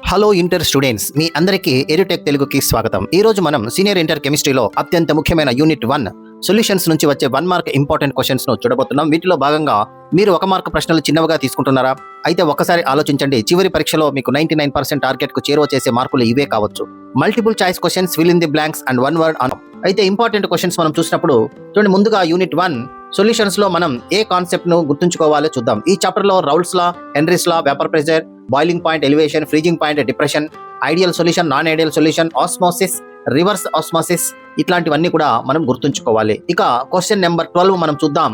Hello inter students, మీ అందరికీ edutech తెలుగుకి స్వాగతం. ఈ రోజు మనం సీనియర్ ఇంటర్ కెమిస్ట్రీలో అత్యంత ముఖ్యమైన యూనిట్ 1 సొల్యూషన్స్ నుంచి వచ్చే 1 మార్క్ ఇంపార్టెంట్ క్వశ్చన్స్ ను చూడబోతున్నాం. వీటిలో భాగంగా మీరు 1 మార్క్ ప్రశ్నలు చిన్నవిగా తీసుకుంటున్నారా? అయితే ఒక్కసారి ఆలోచించండి. చివరి పరీక్షలో మీకు 99% టార్గెట్ కు చేరువ చేసే మార్కులు ఇవే కావచ్చు. Multiple choice questions, fill in the blanks and 1 word answer. అయితే ఇంపార్టెంట్ క్వశ్చన్స్ మనం చూసినప్పుడు చూడండి, ముందుగా యూనిట్ 1 సొల్యూషన్స్ లో మనం ఏ కాన్సెప్ట్ ను గుర్తుంచుకోవాలో చూద్దాం. ఈ చాప్టర్ లో Raoult's law, Henry's law, vapour pressure, boiling point elevation, freezing point depression, ideal solution, non ideal solution, osmosis, reverse osmosis, ఇట్లాంటివన్నీ కూడా మనం గుర్తుంచుకోవాలి. ఇక క్వశ్చన్ నెంబర్ 12 మనం చూద్దాం.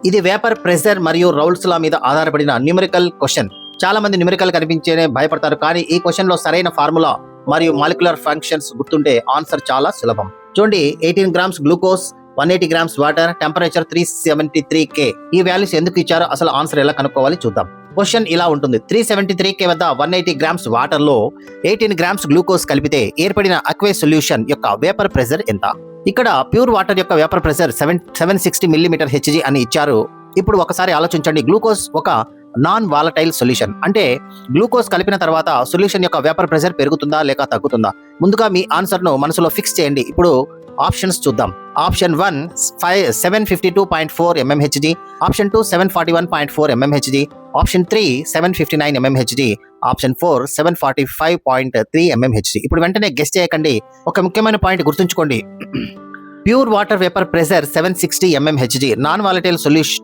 ఇది వేపర్ ప్రెషర్ మరియు రౌల్స్ లా మీద ఆధారపడిన న్యూమరికల్ క్వశ్చన్. చాలా మంది న్యూమరికల్ కనిపించేనే భయపడతారు, కానీ ఈ క్వశ్చన్ లో సరైన ఫార్ములా మరియు మాలిక్యులర్ ఫంక్షన్స్ గుర్తుంటే ఆన్సర్ చాలా సులభం. చూడండి, 18 grams glucose, 180 grams water, temperature 373 K. ఈ వాల్యూస్ ఎందుకు ఇచ్చారో అసలు ఆన్సర్ ఎలా కనుక్కోవాలి చూద్దాం. క్వశ్చన్ ఇలా ఉంటుంది: 373 K వద్ద 180 గ్రామ్స్ వాటర్ లో 18 గ్రామ్స్ గ్లూకోజ్ కలిపితే ఏర్పడిన అక్వే సొల్యూషన్ యొక్క వేపర్ ప్రెషర్ ఎంత? ఇక్కడ ప్యూర్ వాటర్ యొక్క వేపర్ ప్రెషర్ 760 మిల్లీమీటర్ హెచ్జీ అని ఇచ్చారు. ఇప్పుడు ఒకసారి ఆలోచించండి. గ్లూకోజ్ ఒక నాన్ వాలటైల్ సొల్యూషన్, అంటే గ్లూకోజ్ కలిపిన తర్వాత సొల్యూషన్ యొక్క వేపర్ ప్రెషర్ పెరుగుతుందా లేక తగ్గుతుందా? ముందుగా మీ ఆన్సర్ ను మనసులో ఫిక్స్ చేయండి. ఇప్పుడు ఆప్షన్స్ చూద్దాం. Option 1 752.4 mmHg, option 2 741.4 mmHg, option 3 759 mmHg, option 4 745.3 mmHg. ఇప్పుడు వెంటనే గెస్ చేయకండి. ఒక ముఖ్యమైన పాయింట్ గుర్తుంచుకోండి. Pure water vapour pressure 760 mmHg. Non volatile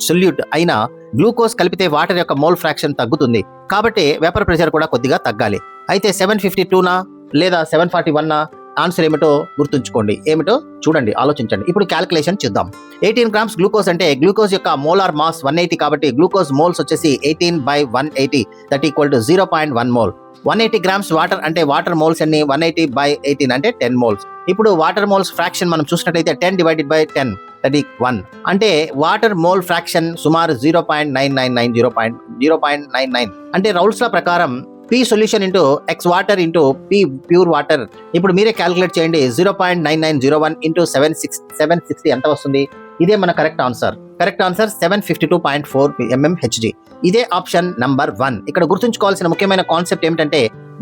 solute అయిన గ్లూకోజ్ కలిపితే వాటర్ యొక్క మోల్ ఫ్రాక్షన్ తగ్గుతుంది, కాబట్టి వేపర్ ప్రెషర్ కూడా కొద్దిగా తగ్గాలి. అయితే 752నా లేదా 741నా? ఆన్సర్ ఏమిటో గుర్తుంచుకోండి. ఏమిటో చూడండి, ఆలోచించండి. ఇప్పుడు క్యాలిక్యులేషన్ చూద్దాం. 18 గ్రామ్స్ గ్లూకోజ్ అంటే గ్లూకోజ్ యొక్క మోలార్ మాస్ 180, కాబట్టి గ్లూకోజ్ మోల్స్ వచ్చేసి 18/180, that equal to 0.1 mole. 180 grams water అంటే వాటర్ మోల్స్ అన్ని 180/18 అంటే 10 మోల్స్. ఇప్పుడు వాటర్ మోల్స్ ఫ్రాక్షన్ మనం చూసినట్లయితే 10/10 దట్ ఈక్వల్ 1, అంటే వాటర్ మోల్ ఫ్రాక్షన్ సుమారు 0.999 అంటే రౌల్స్ లా ప్రకారం P solution into X water into P pure water. ఇప్పుడు మీరే క్యాలిక్యులేట్ చేయండి. 0.9901 ఇంటూ 760 ఎంత వస్తుంది? ఇదే మన correct answer. Correct answer 752.4 mmHg. ఇదే ఆప్షన్ నంబర్ 1. ఇక్కడ గుర్తుంచుకోవాల్సిన ముఖ్యమైన కాన్సెప్ట్ ఏమిటంటే,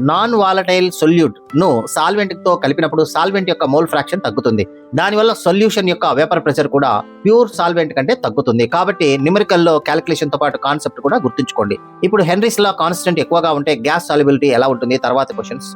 నాన్ వాలటైల్ సొల్యూట్ ను సాల్వెంట్ తో కలిపినప్పుడు సాల్వెంట్ యొక్క మోల్ ఫ్రాక్షన్ తగ్గుతుంది. దానివల్ల సొల్యూషన్ యొక్క వేపర్ ప్రెషర్ కూడా ప్యూర్ సాల్వెంట్ కంటే తగ్గుతుంది. కాబట్టి న్యూమరికల్ లో క్యాలిక్యులేషన్ తో పాటు కాన్సెప్ట్ కూడా గుర్తుంచుకోండి. ఇప్పుడు హెన్రీస్ లా కాన్స్టెంట్ ఎక్కువగా ఉంటే గ్యాస్ సాల్యుబిలిటీ ఎలా ఉంటుంది? తర్వాత క్వశ్చన్స్